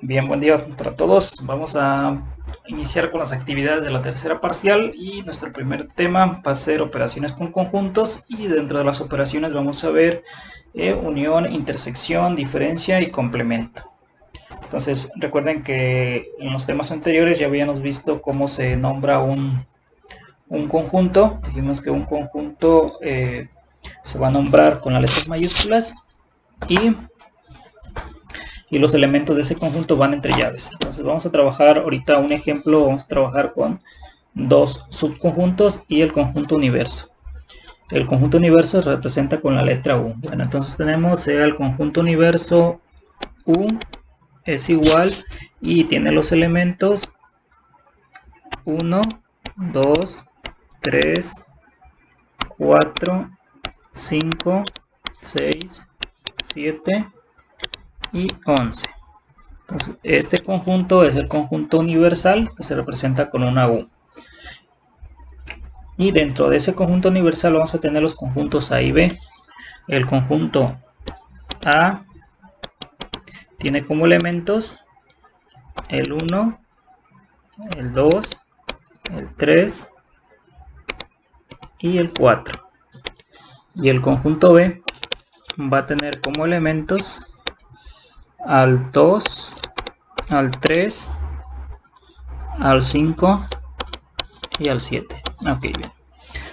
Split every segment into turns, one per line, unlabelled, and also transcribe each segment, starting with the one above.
Bien, buen día para todos. Vamos a iniciar con las actividades de la tercera parcial y nuestro primer tema va a ser operaciones con conjuntos y dentro de las operaciones vamos a ver unión, intersección, diferencia y complemento. Entonces recuerden que en los temas anteriores ya habíamos visto cómo se nombra un conjunto. Dijimos que un conjunto se va a nombrar con las letras mayúsculas y los elementos de ese conjunto van entre llaves. Entonces vamos a trabajar ahorita un ejemplo, vamos a trabajar con dos subconjuntos y el conjunto universo. El conjunto universo se representa con la letra U. Bueno, entonces tenemos el conjunto universo U es igual y tiene los elementos 1, 2, 3, 4, 5, 6, 7 y 11. Entonces, este conjunto es el conjunto universal que se representa con una U. Y dentro de ese conjunto universal vamos a tener los conjuntos A y B. El conjunto A tiene como elementos el 1, el 2, el 3 y el 4. Y el conjunto B va a tener como elementos al 2, al 3, al 5 y al 7. Ok, bien.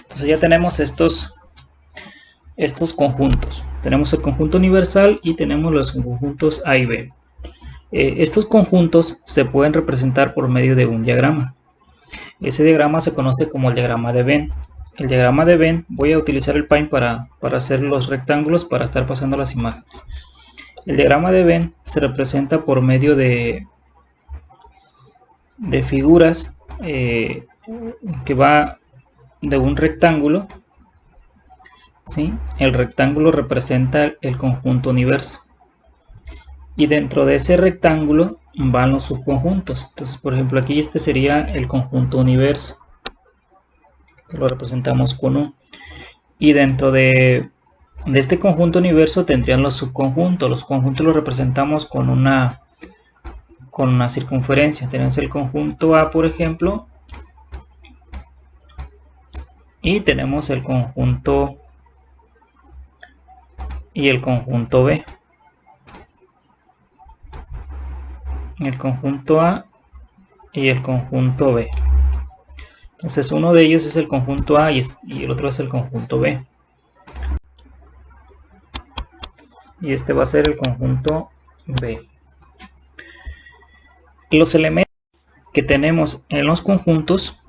Entonces ya tenemos estos conjuntos. Tenemos el conjunto universal y tenemos los conjuntos A y B. Estos conjuntos se pueden representar por medio de un diagrama. Ese diagrama se conoce como el diagrama de Venn. El diagrama de Venn, voy a utilizar el Paint para hacer los rectángulos para estar pasando las imágenes. El diagrama de Venn se representa por medio de figuras que va de un rectángulo, ¿sí? El rectángulo representa el conjunto universo y dentro de ese rectángulo van los subconjuntos. Entonces, por ejemplo, aquí este sería el conjunto universo, que lo representamos con U, y dentro de este conjunto universo tendrían los subconjuntos. Los conjuntos los representamos con una circunferencia. Tenemos el conjunto A, por ejemplo, y tenemos el conjunto y el conjunto B. El conjunto A y el conjunto B. Entonces uno de ellos es el conjunto A y el otro es el conjunto B. Y este va a ser el conjunto B. Los elementos que tenemos en los conjuntos,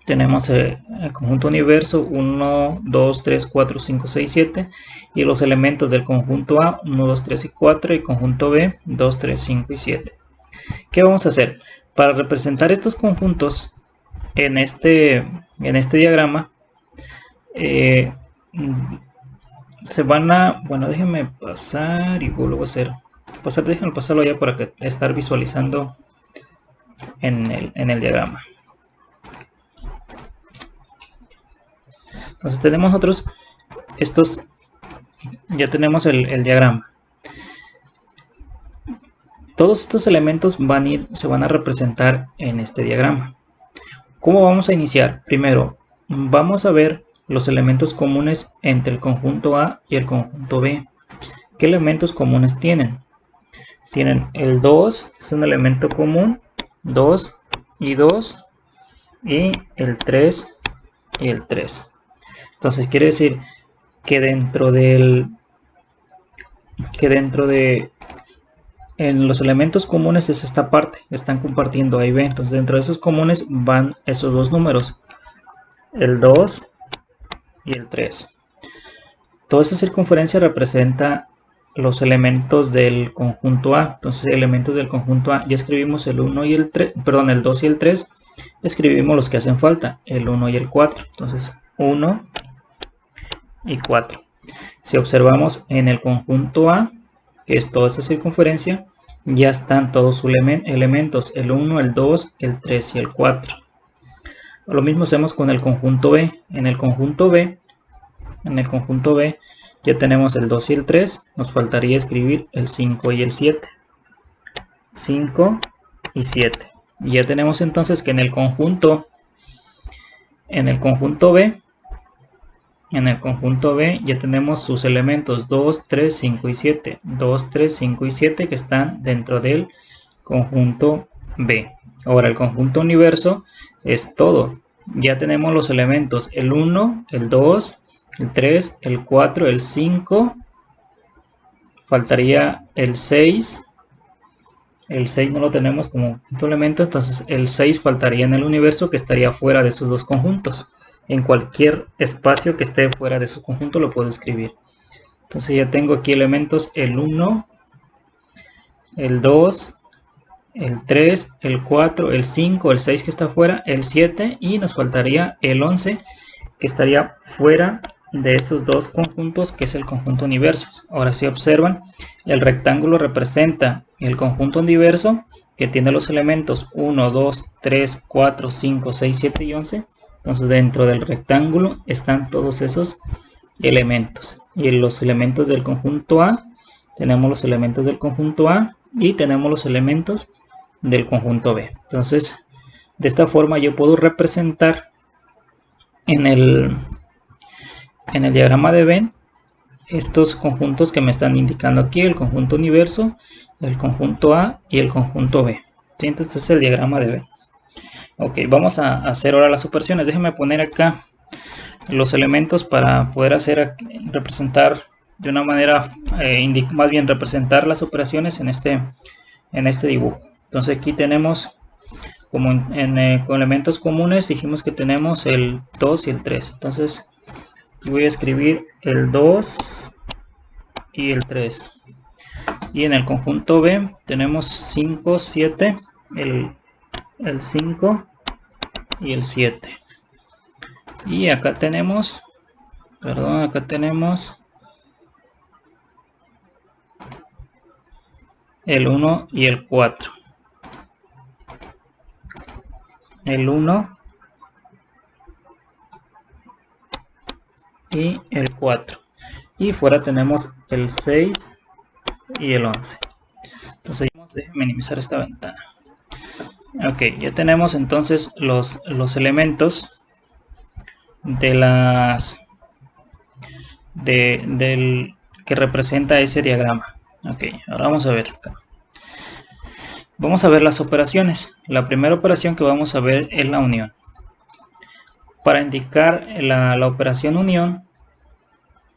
tenemos el conjunto universo 1, 2, 3, 4, 5, 6, 7 y los elementos del conjunto A 1, 2, 3 y 4 y conjunto B 2, 3, 5 y 7. ¿Qué vamos a hacer? Para representar estos conjuntos en este diagrama se van a, bueno, déjenme pasar y vuelvo a hacer déjenme pasarlo ya para que estar visualizando en el diagrama. Entonces tenemos nosotros ya tenemos el diagrama. Todos estos elementos se van a representar en este diagrama. ¿Cómo vamos a iniciar? Primero, vamos a ver los elementos comunes entre el conjunto A y el conjunto B. ¿Qué elementos comunes tienen? Tienen el 2, es un elemento común, 2 y 2, y el 3 y el 3. Entonces quiere decir que dentro de en los elementos comunes es esta parte, están compartiendo A y B. Entonces dentro de esos comunes van esos dos números, el 2 y el 3. Toda esa circunferencia representa los elementos del conjunto A. Entonces elementos del conjunto A, ya escribimos el 1 y el 3, perdón, el 2 y el 3, escribimos los que hacen falta, el 1 y el 4. Entonces 1 y 4. Si observamos en el conjunto A, que es toda esta circunferencia, ya están todos sus elementos, el 1, el 2, el 3 y el 4. Lo mismo hacemos con el conjunto B. En el conjunto B ya tenemos el 2 y el 3, nos faltaría escribir el 5 y el 7. 5 y 7. Y ya tenemos entonces que en el conjunto B, ya tenemos sus elementos 2, 3, 5 y 7. 2, 3, 5 y 7 que están dentro del conjunto B. Ahora el conjunto universo es todo. Ya tenemos los elementos el 1, el 2, el 3, el 4, el 5. Faltaría el 6. El 6 no lo tenemos como quinto elemento, entonces el 6 faltaría en el universo, que estaría fuera de esos dos conjuntos. En cualquier espacio que esté fuera de su conjunto lo puedo escribir. Entonces ya tengo aquí elementos el 1, el 2, el 3, el 4, el 5, el 6 que está fuera, el 7 y nos faltaría el 11 que estaría fuera de esos dos conjuntos, que es el conjunto universo. Ahora si observan, el rectángulo representa el conjunto universo, que tiene los elementos 1, 2, 3, 4, 5, 6, 7 y 11. Entonces dentro del rectángulo están todos esos elementos. Y en los elementos del conjunto A, tenemos los elementos del conjunto A y tenemos los elementos del conjunto B. Entonces de esta forma yo puedo representar en el diagrama de Venn estos conjuntos que me están indicando aquí: el conjunto universo, el conjunto A y el conjunto B. ¿Sí? Entonces es el diagrama de Venn. Ok, vamos a hacer ahora las operaciones. Déjenme poner acá los elementos para poder representar de una manera, más bien representar las operaciones en este dibujo. Entonces aquí tenemos, como con elementos comunes, dijimos que tenemos el 2 y el 3. Entonces voy a escribir el 2 y el 3. Y en el conjunto B tenemos 5, 7, el 5 y el 7. Y acá tenemos, el 1 y el 4. El 1 y el 4. Y fuera tenemos el 6 y el 11. Entonces déjenme minimizar esta ventana. Ok, ya tenemos entonces los elementos del que representa ese diagrama. Ok, ahora vamos a ver acá. Vamos a ver las operaciones. La primera operación que vamos a ver es la unión. Para indicar la operación unión,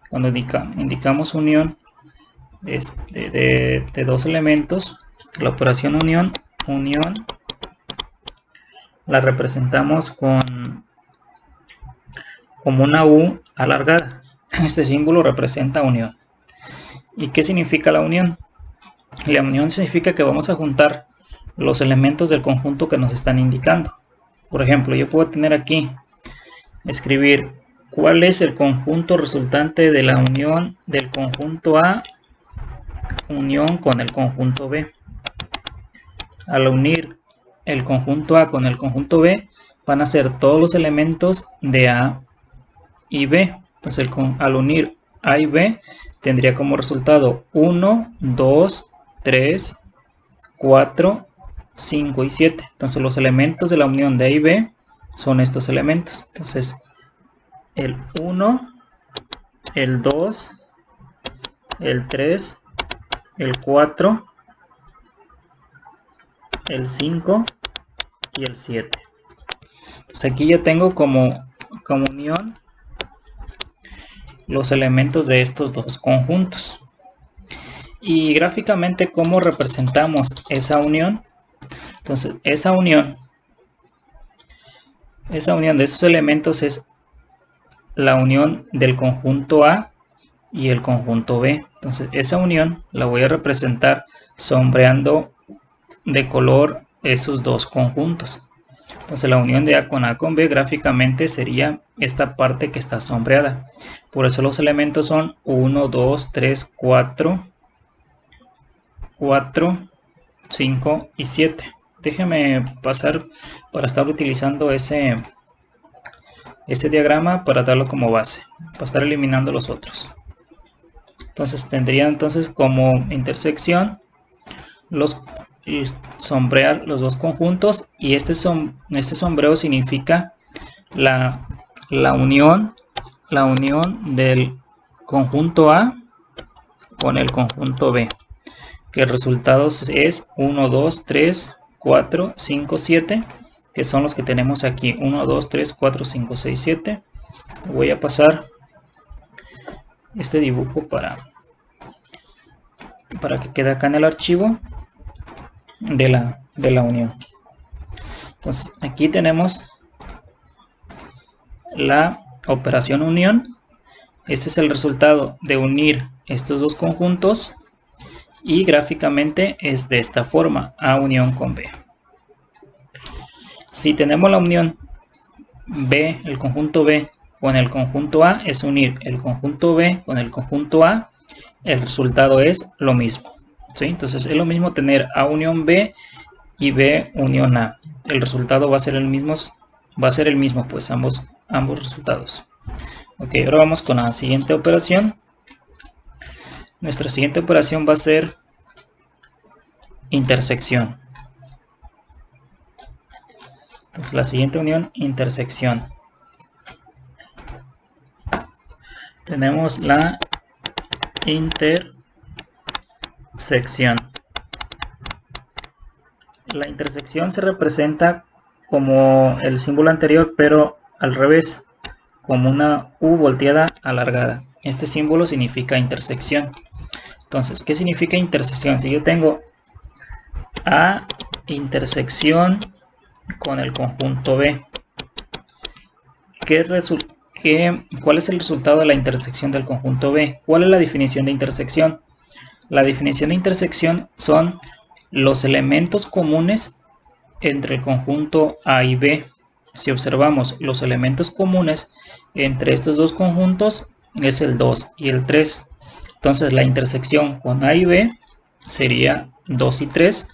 cuando indicamos unión de dos elementos, la operación unión la representamos como una U alargada. Este símbolo representa unión. ¿Y qué significa la unión? La unión significa que vamos a juntar los elementos del conjunto que nos están indicando. Por ejemplo, yo puedo tener aquí, escribir cuál es el conjunto resultante de la unión del conjunto A unión con el conjunto B. Al unir el conjunto A con el conjunto B, van a ser todos los elementos de A y B. Entonces al unir A y B tendría como resultado 1, 2, 3, 4, 5 y 7. Entonces los elementos de la unión de A y B son estos elementos. Entonces el 1, el 2, el 3, el 4, el 5 y el 7. Entonces aquí ya tengo como unión los elementos de estos dos conjuntos. Y gráficamente, ¿cómo representamos esa unión? Entonces esa unión de esos elementos es la unión del conjunto A y el conjunto B. Entonces esa unión la voy a representar sombreando de color esos dos conjuntos. Entonces la unión de A con B gráficamente sería esta parte que está sombreada. Por eso los elementos son 1, 2, 3, 4, 5 y 7. Déjenme pasar para estar utilizando ese diagrama para darlo como base, para estar eliminando los otros. Entonces tendría como intersección sombrear los dos conjuntos, y este sombreo significa la unión del conjunto A con el conjunto B, que el resultado es 1, 2, 3, 4, 5, 7, que son los que tenemos aquí, 1, 2, 3, 4, 5, 6, 7. Voy a pasar este dibujo para que quede acá en el archivo de la unión. Entonces aquí tenemos la operación unión. Este es el resultado de unir estos dos conjuntos, y gráficamente es de esta forma: A unión con B. Si tenemos la unión B, el conjunto B con el conjunto A, es unir el conjunto B con el conjunto A, el resultado es lo mismo, ¿sí? Entonces es lo mismo tener A unión B y B unión A. El resultado va a ser el mismo, pues ambos resultados. Ok, ahora vamos con la siguiente operación. Nuestra siguiente operación va a ser intersección. Entonces la siguiente unión, intersección. Tenemos la intersección. La intersección se representa como el símbolo anterior, pero al revés, como una U volteada alargada. Este símbolo significa intersección. Entonces, ¿qué significa intersección? Si yo tengo A intersección con el conjunto B, ¿cuál es el resultado de la intersección del conjunto B? ¿Cuál es la definición de intersección? La definición de intersección son los elementos comunes entre el conjunto A y B. Si observamos, los elementos comunes entre estos dos conjuntos es el 2 y el 3. Entonces la intersección con A y B sería 2 y 3,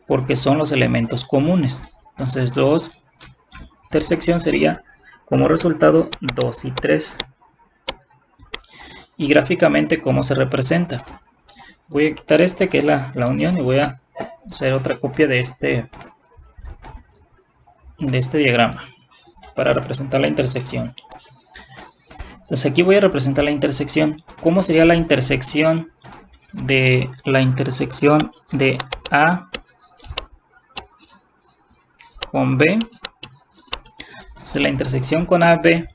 porque son los elementos comunes. Entonces 2 intersección sería como resultado 2 y 3. Y gráficamente, ¿cómo se representa? Voy a quitar este que es la unión, y voy a hacer otra copia de este diagrama para representar la intersección. Entonces aquí voy a representar la intersección. ¿Cómo sería la intersección de A con B? Entonces la intersección con AB,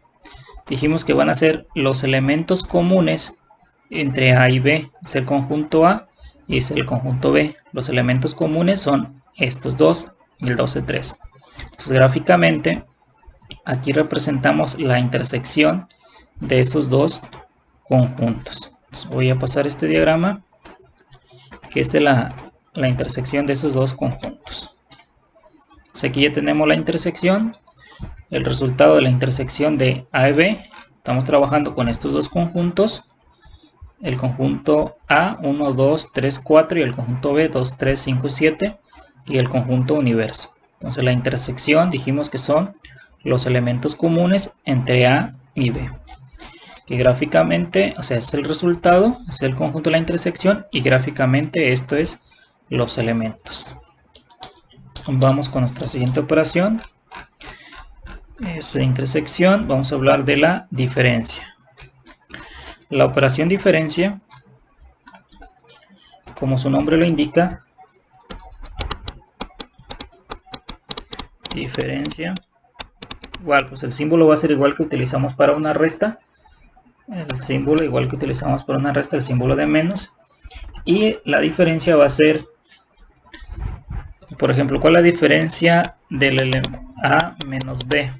dijimos que van a ser los elementos comunes entre A y B. Es el conjunto A y es el conjunto B. Los elementos comunes son estos dos y el 2 y 3. Entonces gráficamente aquí representamos la intersección de esos dos conjuntos. Entonces, voy a pasar este diagrama, que es de la intersección de esos dos conjuntos. Entonces, aquí ya tenemos la intersección, el resultado de la intersección de A y B. Estamos trabajando con estos dos conjuntos, el conjunto A 1, 2, 3, 4 y el conjunto B 2, 3, 5 y 7 y el conjunto universo. Entonces la intersección dijimos que son los elementos comunes entre A y B, que gráficamente, o sea, es el resultado, es el conjunto de la intersección, y gráficamente esto es los elementos. Vamos con nuestra siguiente operación. Es de intersección. Vamos a hablar de la diferencia. La operación diferencia, como su nombre lo indica, diferencia, igual, pues el símbolo va a ser igual que utilizamos para una resta. El símbolo igual que utilizamos para una resta, el símbolo de menos. Y la diferencia va a ser, por ejemplo, ¿cuál es la diferencia del A menos B?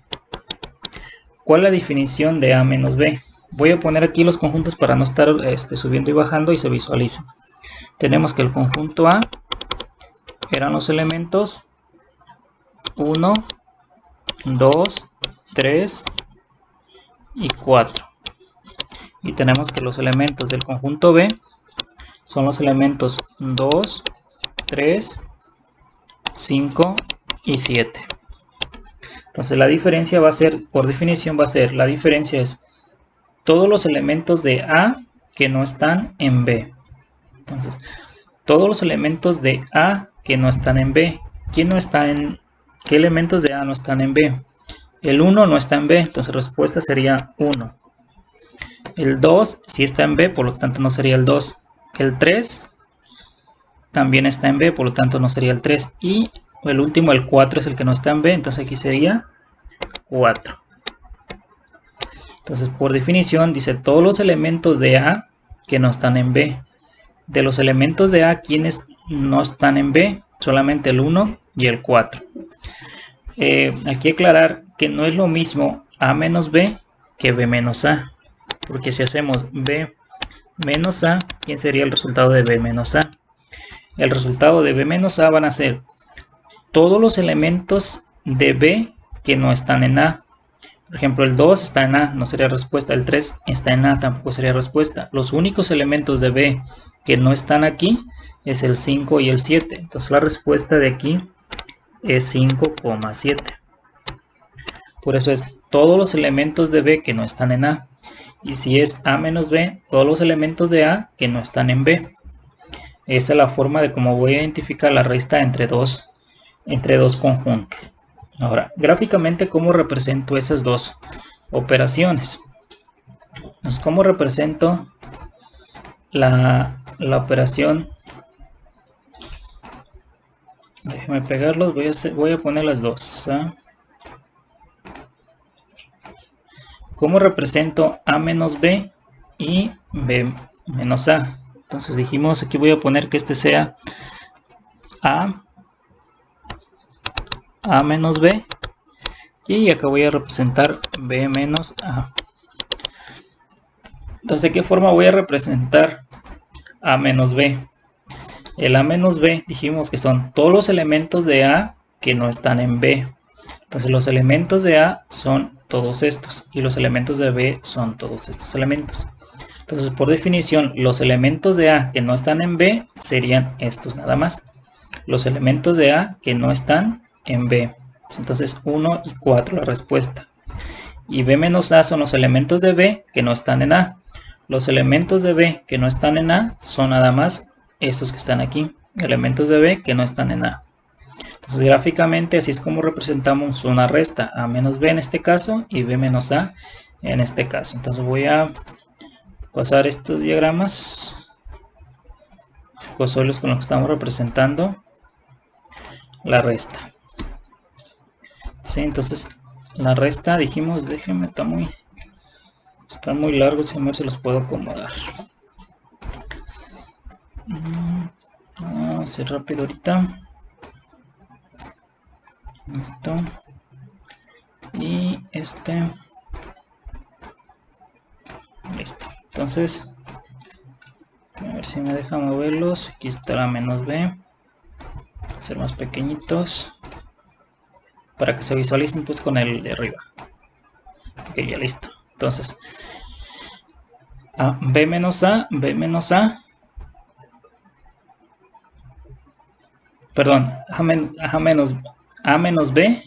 ¿Cuál es la definición de A menos B? Voy a poner aquí los conjuntos para no estar subiendo y bajando y se visualice. Tenemos que el conjunto A eran los elementos 1, 2, 3 y 4. Y tenemos que los elementos del conjunto B son los elementos 2, 3, 5 y 7. Entonces la diferencia va a ser, por definición va a ser, la diferencia es todos los elementos de A que no están en B. Entonces, todos los elementos de A que no están en B. ¿Quién no está en, qué elementos de A no están en B? El 1 no está en B, entonces la respuesta sería 1. El 2 sí está en B, por lo tanto no sería el 2. El 3 también está en B, por lo tanto no sería el 3. Y el último, el 4, es el que no está en B, entonces aquí sería 4. Entonces, por definición, dice todos los elementos de A que no están en B. De los elementos de A, ¿quiénes no están en B? Solamente el 1 y el 4. Aquí aclarar que no es lo mismo A menos B que B menos A. Porque si hacemos B menos A, ¿quién sería el resultado de B menos A? El resultado de B menos A van a ser todos los elementos de B que no están en A. Por ejemplo, el 2 está en A, no sería respuesta. El 3 está en A, tampoco sería respuesta. Los únicos elementos de B que no están aquí es el 5 y el 7. Entonces la respuesta de aquí es 5,7. Por eso es todos los elementos de B que no están en A. Y si es A menos B, todos los elementos de A que no están en B. Esa es la forma de cómo voy a identificar la resta entre dos conjuntos. Ahora, gráficamente, ¿cómo represento esas dos operaciones? Entonces, ¿cómo represento la operación? Déjenme pegarlos, voy a poner las dos. ¿Cómo represento A menos B y B menos A? Entonces dijimos, aquí voy a poner que este sea A menos B, y acá voy a representar B menos A. Entonces, ¿de qué forma voy a representar A menos B? El A menos B dijimos que son todos los elementos de A que no están en B. Entonces los elementos de A son todos estos y los elementos de B son todos estos elementos. Entonces, por definición, los elementos de A que no están en B serían estos nada más. Los elementos de A que no están en B. Entonces 1 y 4 la respuesta. Y B menos A son los elementos de B que no están en A. Los elementos de B que no están en A son nada más estos que están aquí. Elementos de B que no están en A. Entonces gráficamente así es como representamos una resta. A menos B en este caso y B menos A en este caso. Entonces voy a pasar estos diagramas con los que estamos representando la resta. ¿Sí? Entonces la resta dijimos, déjenme, está muy largo, si me se los puedo acomodar. Vamos a hacer rápido ahorita. Esto y este. Listo. Entonces, a ver si me deja moverlos. Aquí está la menos B. Hacer más pequeñitos para que se visualicen pues con el de arriba. Ok, ya listo. Entonces, B menos A, perdón, A menos B,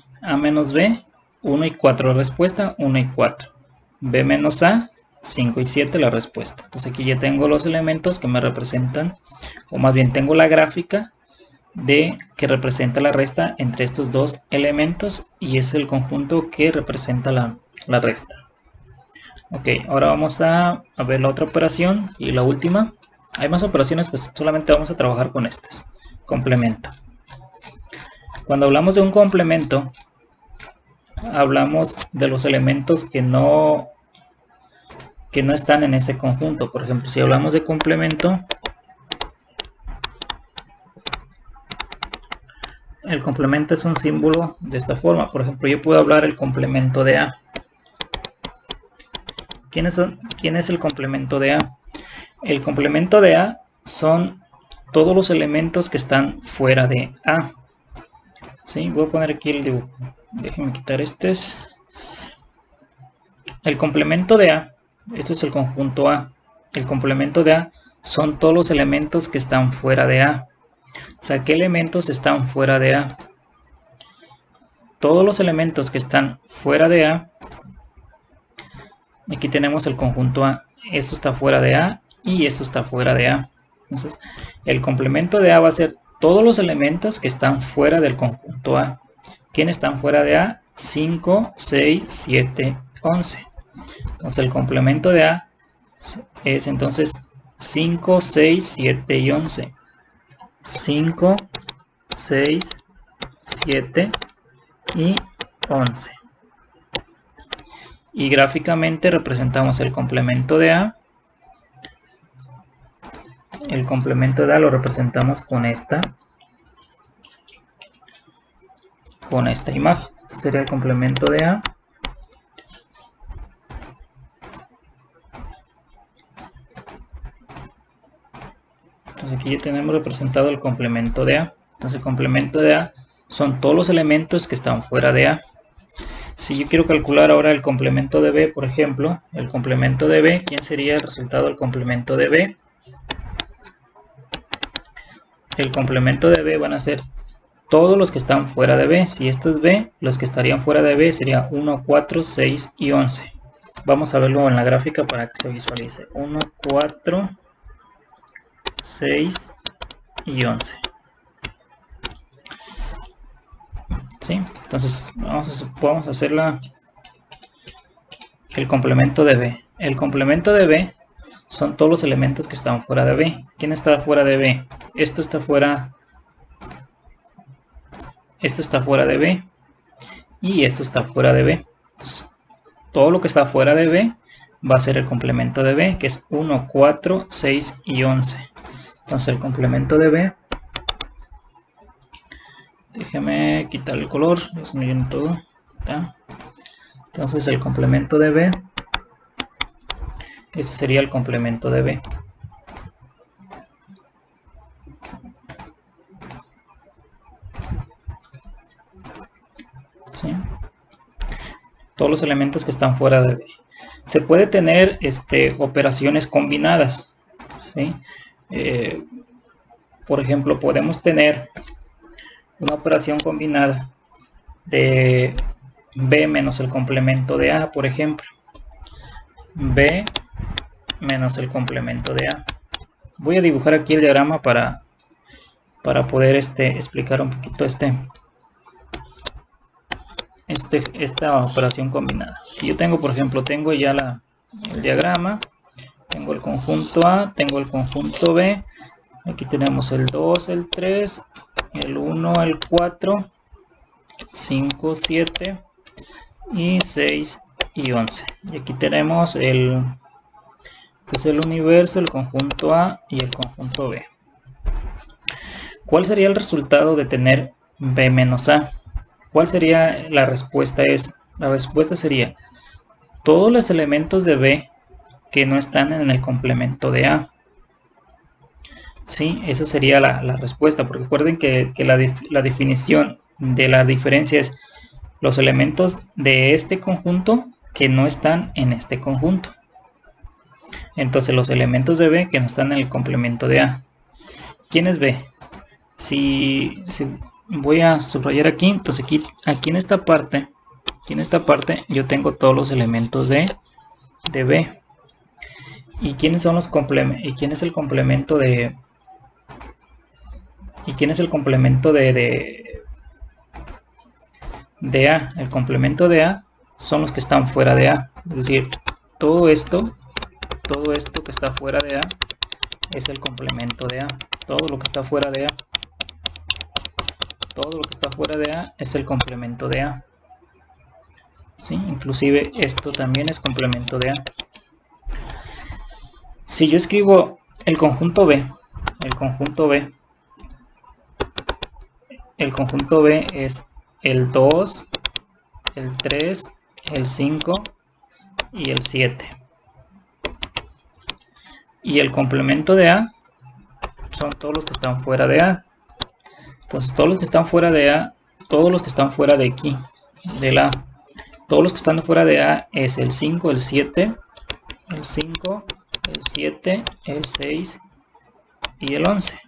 1 y 4 la respuesta, 1 y 4. B menos A, 5 y 7 la respuesta. Entonces aquí ya tengo los elementos que me representan, o más bien tengo la gráfica que representa la resta entre estos dos elementos, y es el conjunto que representa la resta. Ok, ahora vamos a ver la otra operación y la última. Hay más operaciones, pues solamente vamos a trabajar con estas. Complemento. Cuando hablamos de un complemento, hablamos de los elementos que no están en ese conjunto. Por ejemplo, si hablamos de complemento, el complemento es un símbolo de esta forma. Por ejemplo, yo puedo hablar el complemento de A. ¿Quién es el complemento de A? El complemento de A son todos los elementos que están fuera de A. ¿Sí? Voy a poner aquí el dibujo. Déjenme quitar El complemento de A, esto es el conjunto A. El complemento de A son todos los elementos que están fuera de A. O sea, ¿qué elementos están fuera de A? Todos los elementos que están fuera de A. Aquí tenemos el conjunto A. Esto está fuera de A y esto está fuera de A. Entonces, el complemento de A va a ser todos los elementos que están fuera del conjunto A. ¿Quiénes están fuera de A? 5, 6, 7, 11. Entonces el complemento de A es entonces 5, 6, 7 y 11. 5, 6, 7 y 11. Y gráficamente representamos el complemento de A. El complemento de A lo representamos con esta imagen. Este sería el complemento de A. Entonces aquí ya tenemos representado el complemento de A. Entonces el complemento de A son todos los elementos que están fuera de A. Si yo quiero calcular ahora el complemento de B, por ejemplo, el complemento de B, ¿quién sería el resultado del complemento de B? El complemento de B van a ser todos los que están fuera de B. Si esto es B, los que estarían fuera de B sería 1, 4, 6 y 11. Vamos a verlo en la gráfica para que se visualice. 1, 4, 6 y 11. ¿Sí? Entonces vamos a hacer el complemento de B. El complemento de B son todos los elementos que están fuera de B. ¿Quién está fuera de B? Esto está fuera de B y esto está fuera de B. Entonces todo lo que está fuera de B va a ser el complemento de B, que es 1, 4, 6 y 11. Entonces el complemento de B, déjeme quitar el color, ya se me llena todo. ¿Está? Entonces el complemento de B, ese sería el complemento de B. ¿Sí? Todos los elementos que están fuera de B. Se puede tener operaciones combinadas. ¿Sí? Por ejemplo, podemos tener una operación combinada de B menos el complemento de A, por ejemplo. B menos el complemento de A. Voy a dibujar aquí el diagrama para poder explicar un poquito esta operación combinada. Si yo tengo, por ejemplo, tengo ya el diagrama, tengo el conjunto A, tengo el conjunto B, aquí tenemos el 2, el 3, el 1, el 4, 5, 7 y 6 y 11. Y aquí tenemos este es el universo, el conjunto A y el conjunto B. ¿Cuál sería el resultado de tener B menos A? ¿Cuál sería la respuesta a eso? La respuesta sería todos los elementos de B que no están en el complemento de A. Sí, esa sería la respuesta, porque recuerden que la definición de la diferencia es los elementos de este conjunto que no están en este conjunto. Entonces los elementos de B que no están en el complemento de A. ¿Quién es B? Si voy a subrayar aquí, entonces aquí en esta parte yo tengo todos los elementos de B. ¿Y quiénes son los complementos? ¿Y quién es el complemento de? ¿Y quién es el complemento de A? El complemento de A son los que están fuera de A. Es decir, todo esto que está fuera de A es el complemento de A. Todo lo que está fuera de A. Todo lo que está fuera de A es el complemento de A. ¿Sí? Inclusive esto también es complemento de A. Si yo escribo el conjunto B es el 2, el 3, el 5 y el 7. Y el complemento de A son todos los que están fuera de A. Entonces todos los que están fuera de A, todos los que están fuera de aquí, del A, todos los que están fuera de A es el 5, el 7, el 5, el 7, el 6 y el 11.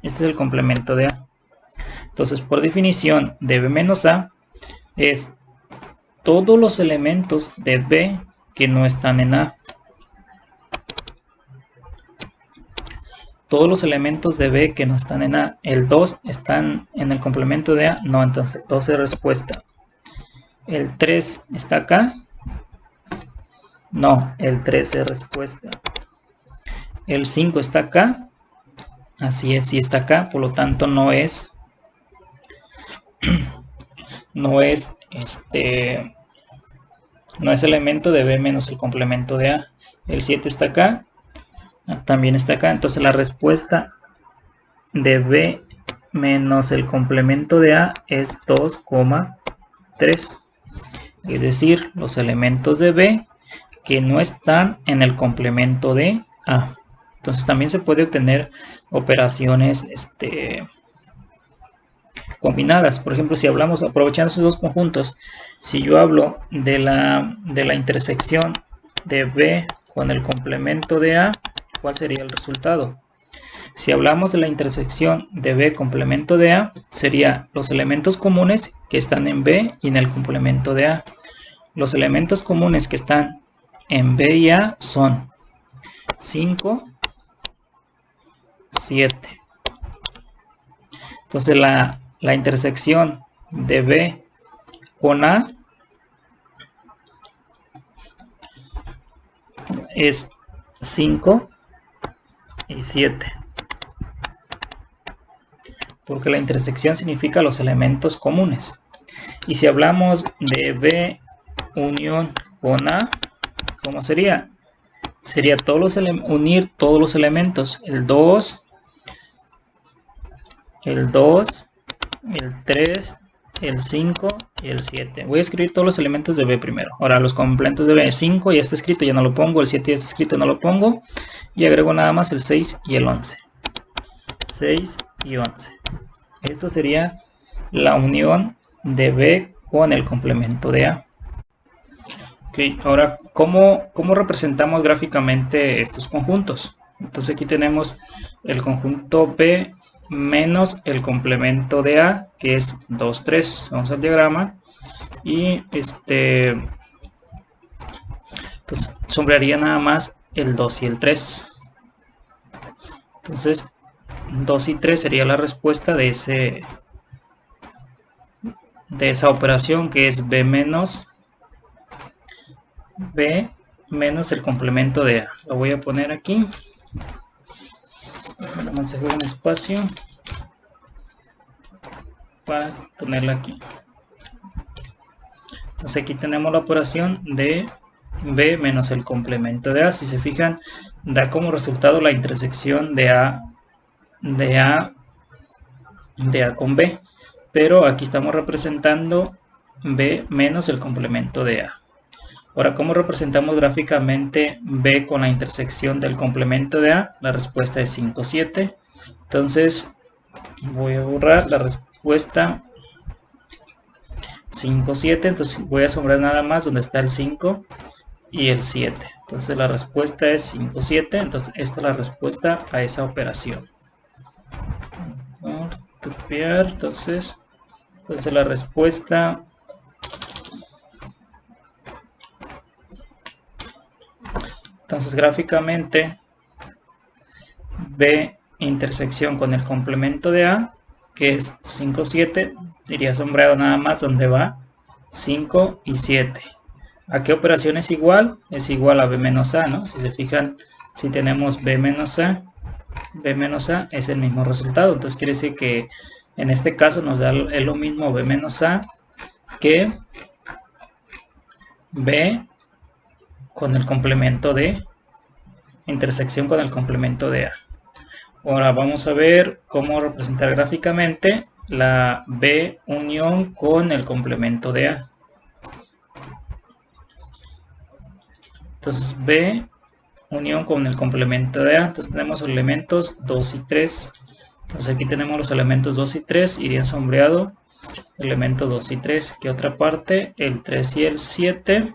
Este es el complemento de A. Entonces, por definición de B menos A es todos los elementos de B que no están en A. todos los elementos de B que no están en A. El 2 están en el complemento de A. No, entonces 2 es respuesta. El 3 está acá. No, el 3 es respuesta. El 5 está acá. Así es, sí está acá. Por lo tanto no es elemento de B menos el complemento de A. El 7 está acá. También está acá. Entonces la respuesta de B menos el complemento de A es 2,3. Es decir, los elementos de B que no están en el complemento de A. Entonces también se puede obtener operaciones combinadas. Por ejemplo, si hablamos, aprovechando esos dos conjuntos, si yo hablo de la intersección de B con el complemento de A, ¿cuál sería el resultado? Si hablamos de la intersección de B complemento de A, sería los elementos comunes que están en B y en el complemento de A. Los elementos comunes que están en B y A son 5, 7. Entonces la intersección de B con A es 5 y 7. Porque la intersección significa los elementos comunes. Y si hablamos de B unión con A, ¿cómo sería? Sería unir todos los elementos. El 2, el 3, el 5 y el 7. Voy a escribir todos los elementos de B primero. Ahora los complementos de B, 5 ya está escrito, ya no lo pongo. El 7 ya está escrito, no lo pongo. Y agrego nada más el 6 y el 11. 6 y 11. Esto sería la unión de B con el complemento de A. Ok, ahora, ¿cómo representamos gráficamente estos conjuntos? Entonces aquí tenemos el conjunto B menos el complemento de A, que es 2, 3. Vamos al diagrama. Y entonces sombrearía nada más el 2 y el 3. Entonces 2 y 3 sería la respuesta de esa operación, que es B menos el complemento de A. Lo voy a poner aquí. Vamos a dejar un espacio para ponerla aquí. Entonces aquí tenemos la operación de B menos el complemento de A. Si se fijan, da como resultado la intersección de A con B. Pero aquí estamos representando B menos el complemento de A. Ahora, ¿cómo representamos gráficamente B con la intersección del complemento de A? La respuesta es 5, 7. Entonces, voy a borrar la respuesta 5, 7. Entonces, voy a sombrear nada más donde está el 5 y el 7. Entonces, la respuesta es 5, 7. Entonces, esta es la respuesta a esa operación. Entonces la respuesta gráficamente B intersección con el complemento de A, que es 5, 7, iría sombreado nada más donde va 5 y 7. ¿A qué operación es igual? Es igual a B menos A, ¿no? Si se fijan, si tenemos B menos A es el mismo resultado. Entonces quiere decir que en este caso nos da lo mismo B menos A que B con el complemento de intersección con el complemento de A. Ahora vamos a ver cómo representar gráficamente la B unión con el complemento de A. Entonces B unión con el complemento de A. Entonces tenemos los elementos 2 y 3. Entonces aquí tenemos los elementos 2 y 3. Irían sombreado elementos 2 y 3. ¿Qué otra parte? El 3 y el 7.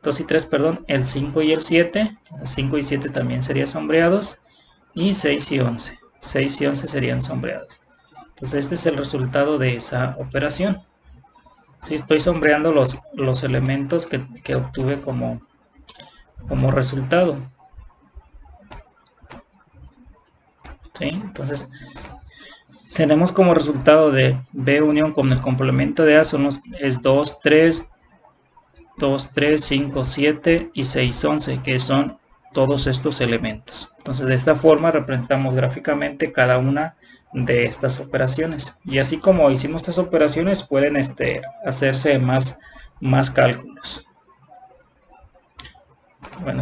2 y 3, perdón. El 5 y el 7. 5 y 7 también serían sombreados. Y 6 y 11. 6 y 11 serían sombreados. Entonces este es el resultado de esa operación. Si estoy sombreando los elementos que obtuve como resultado. ¿sí? Entonces, tenemos como resultado de B unión con el complemento de A es 2, 3, 2, 3, 5, 7 y 6, 11, que son todos estos elementos. Entonces, de esta forma representamos gráficamente cada una de estas operaciones. Y así como hicimos estas operaciones, pueden hacerse más cálculos. Bueno,